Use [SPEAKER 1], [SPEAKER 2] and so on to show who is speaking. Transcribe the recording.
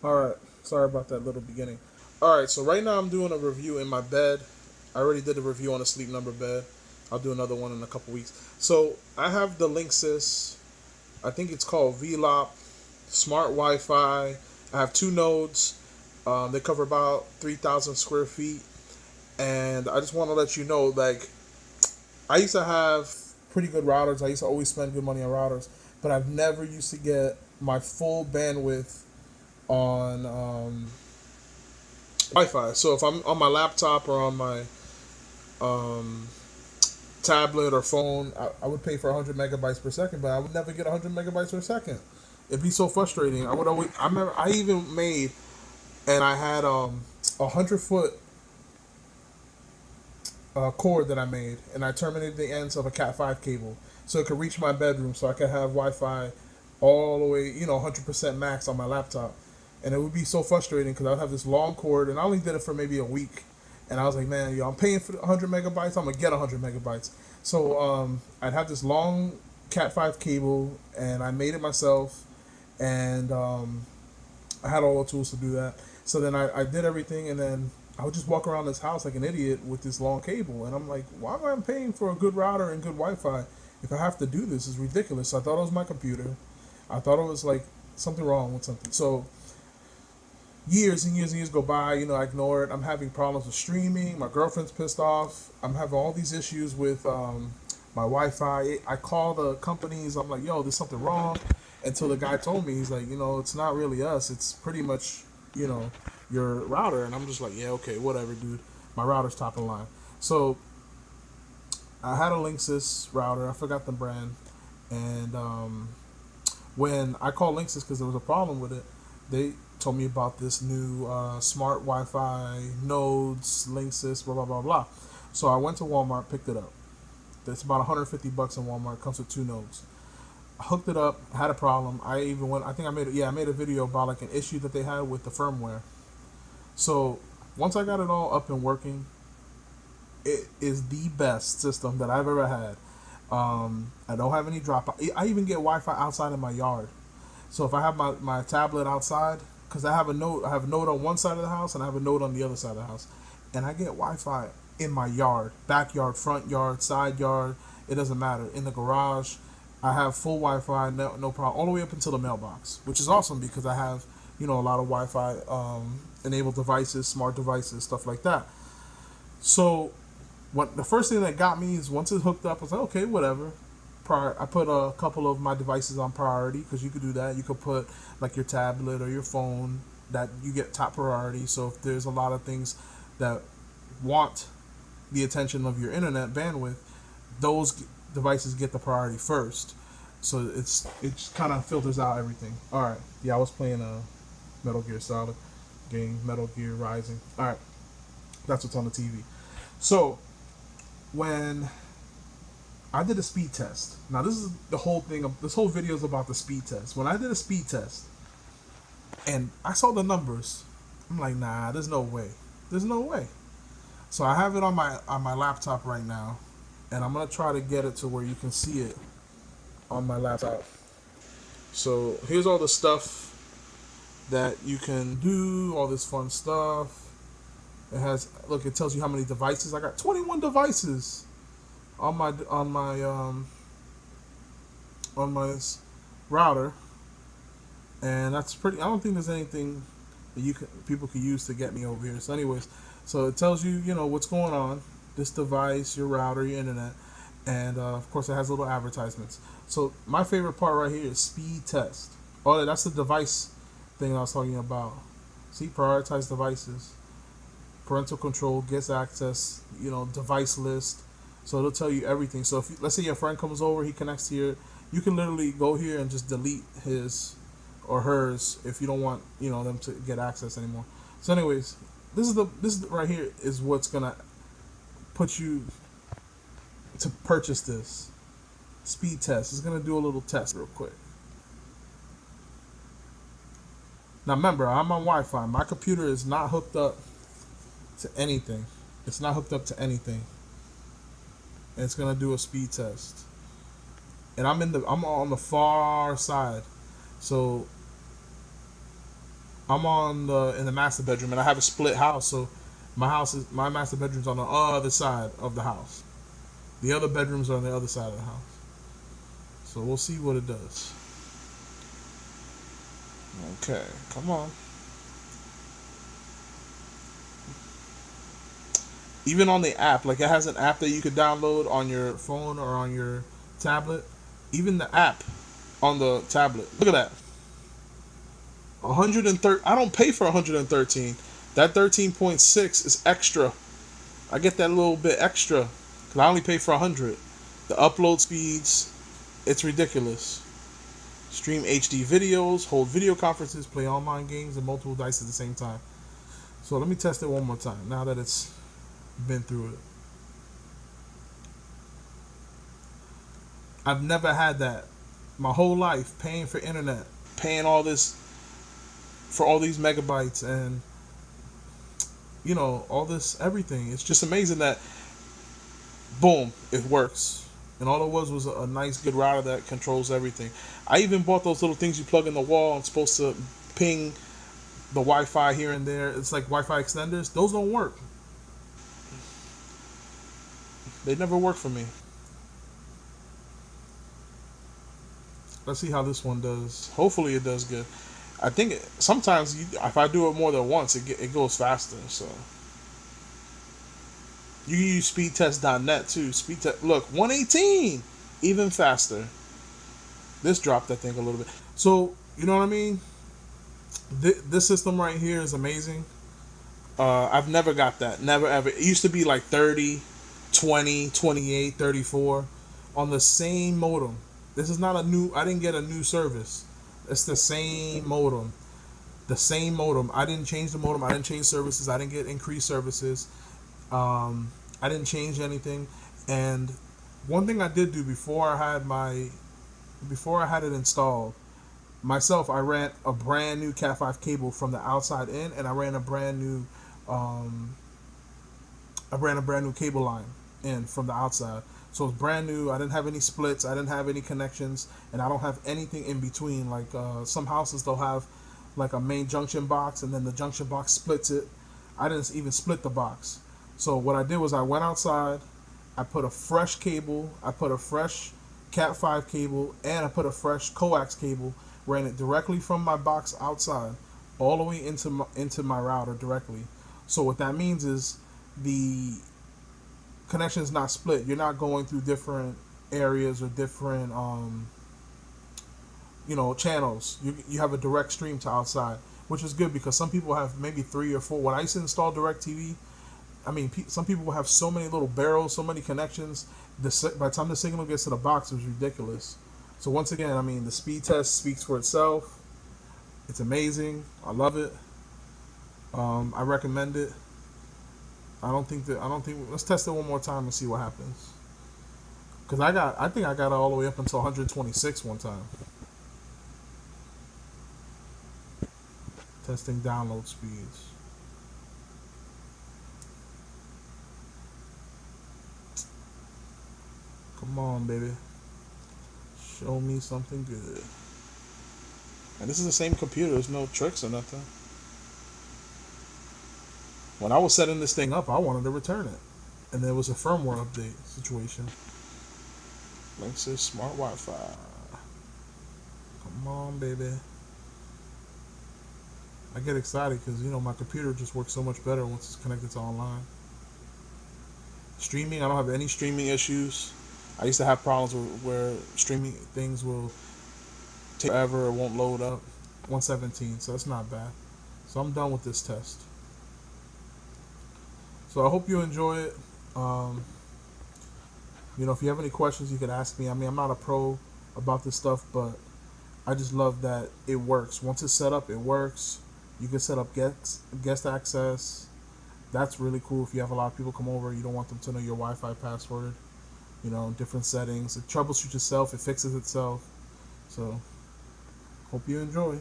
[SPEAKER 1] Alright, sorry about that little beginning. Alright, so right now I'm doing a review in my bed. I already did a review on a sleep number bed. I'll do another one in a couple weeks. So I have the Linksys, I think it's called velop, smart Wi-Fi. I have two nodes. They cover about 3,000 square feet. And I just want to let you know, like, I used to have pretty good routers. I used to always spend good money on routers. But I've never used to get my full bandwidth on Wi-Fi. So if I'm on my laptop or on my um, tablet or phone, I would pay for 100 megabytes per second, but I would never get 100 megabytes per second. It'd be so frustrating. I would always. I remember I even made and I had 100 foot cord that I made, and I terminated the ends of a Cat 5 cable so it could reach my bedroom, so I could have Wi-Fi all the way, 100% max on my laptop. And it would be so frustrating because I'd have this long cord, and I only did it for maybe a week. And I was like, man, I'm paying for 100 megabytes. I'm gonna get 100 megabytes. So I'd have this long Cat 5 cable, and I made it myself, and I had all the tools to do that. So then I did everything, and then I would just walk around this house like an idiot with this long cable. And I'm like, why am I paying for a good router and good Wi-Fi if I have to do this? It's ridiculous. So I thought it was my computer. I thought it was like something wrong with something. So years and years and years go by. I ignore it. I'm having problems with streaming. My girlfriend's pissed off. I'm having all these issues with my Wi-Fi. I call the companies. I'm like, yo, there's something wrong. Until the guy told me, he's like, it's not really us. It's pretty much, you know, your router. And I'm just like, yeah, okay, whatever, dude. My router's top of the line. So I had a Linksys router. I forgot the brand. And when I called Linksys because there was a problem with it, they told me about this new smart Wi-Fi nodes, Linksys, blah blah blah blah. So I went to Walmart, picked it up. It's about 150 bucks in Walmart. Comes with two nodes. I hooked it up, had a problem. I even went. I think I made a video about like an issue that they had with the firmware. So once I got it all up and working, it is the best system that I've ever had. I don't have any drop. I even get Wi-Fi outside in my yard. So if I have my tablet outside, because I have a node on one side of the house and I have a node on the other side of the house, and I get Wi-Fi in my yard, backyard, front yard, side yard. It doesn't matter. In the garage, I have full Wi-Fi, no problem, all the way up until the mailbox, which is awesome because I have a lot of Wi-Fi enabled devices, smart devices, stuff like that. So what the first thing that got me is once it's hooked up, I was like, okay, whatever. I put a couple of my devices on priority because you could do that. You could put like your tablet or your phone that you get top priority. So if there's a lot of things that want the attention of your internet bandwidth, those devices get the priority first. So it kind of filters out everything. All right, yeah, I was playing a Metal Gear Solid game, Metal Gear Rising. All right, that's what's on the TV. So when I did a speed test. Now this is the whole thing. This whole video is about the speed test. When I did a speed test, and I saw the numbers, I'm like, nah, there's no way. There's no way. So I have it on my laptop right now, and I'm gonna try to get it to where you can see it on my laptop. So here's all the stuff that you can do. All this fun stuff. It has look. It tells you how many devices I got. 21 devices on my router, and that's pretty. I don't think there's anything that people could use to get me over here. So, anyways, so it tells you what's going on, this device, your router, your internet, and of course it has little advertisements. So my favorite part right here is speed test. Oh, that's the device thing I was talking about. See, prioritize devices, parental control, gets access, device list. So it'll tell you everything. So if let's say your friend comes over, he connects to you can literally go here and just delete his or hers if you don't want them to get access anymore. So anyways, this right here is what's gonna put you to purchase this speed test. It's gonna do a little test real quick. Now remember, I'm on Wi-Fi. My computer is not hooked up to anything. It's not hooked up to anything. And it's gonna do a speed test. And I'm on the far side. So I'm on the in the master bedroom, and I have a split house, so my master bedroom's on the other side of the house. The other bedrooms are on the other side of the house. So we'll see what it does. Okay, come on. Even on the app, like it has an app that you could download on your phone or on your tablet. Even the app on the tablet. Look at that. 130. I don't pay for 113. That 13.6 is extra. I get that little bit extra because I only pay for 100. The upload speeds, it's ridiculous. Stream HD videos, hold video conferences, play online games, and multiple dice at the same time. So let me test it one more time now that it's been through it. I've never had that my whole life, paying for internet, paying all this for all these megabytes and all this everything. It's just amazing that boom, it works. And all it was a nice good router that controls everything. I even bought those little things you plug in the wall and supposed to ping the Wi-Fi here and there. It's like Wi-Fi extenders. Those don't work. They never work for me. Let's see how this one does. Hopefully it does good. I think sometimes if I do it more than once, it goes faster. So you can use speedtest.net too. Look, 118, even faster. This dropped, I think, a little bit. So you know what I mean. This system right here is amazing. I've never got that. Never ever. It used to be like 30, 20, 28, 34 on the same modem. This is not a new. I didn't get a new service. It's the same modem. The same modem. I didn't change the modem. I didn't change services. I didn't get increased services. I didn't change anything. And one thing I did do before I had it installed myself, I ran a brand new Cat 5 cable from the outside in, and I ran a brand new cable line in from the outside. So it's brand new. I didn't have any splits. I didn't have any connections, and I don't have anything in between. Like some houses, they'll have like a main junction box, and then the junction box splits it. I didn't even split the box. So what I did was I went outside. I put a fresh cable. I put a fresh Cat 5 cable, and I put a fresh coax cable. Ran it directly from my box outside, all the way into my router directly. So what that means is the connection is not split. You're not going through different areas or different channels. You have a direct stream to outside, which is good because some people have maybe 3 or 4. When I used to install DirecTV, I mean, some people will have so many little barrels, so many connections. By the time the signal gets to the box, it was ridiculous. So once again, I mean, the speed test speaks for itself. It's amazing. I love it. I recommend it. I don't think. Let's test it one more time and see what happens. Cause I think I got it all the way up until 126 one time. Testing download speeds. Come on, baby. Show me something good. And this is the same computer. There's no tricks or nothing. When I was setting this thing up, I wanted to return it. And there was a firmware update situation. Linksys Smart Wi-Fi. Come on, baby. I get excited because, my computer just works so much better once it's connected to online. Streaming, I don't have any streaming issues. I used to have problems where streaming things will take forever or won't load up. 117, so that's not bad. So I'm done with this test. So I hope you enjoy it. If you have any questions, you can ask me. I mean, I'm not a pro about this stuff, but I just love that it works. Once it's set up, it works. You can set up guest access. That's really cool. If you have a lot of people come over, you don't want them to know your Wi-Fi password. Different settings. It troubleshoots itself. It fixes itself. So, hope you enjoy.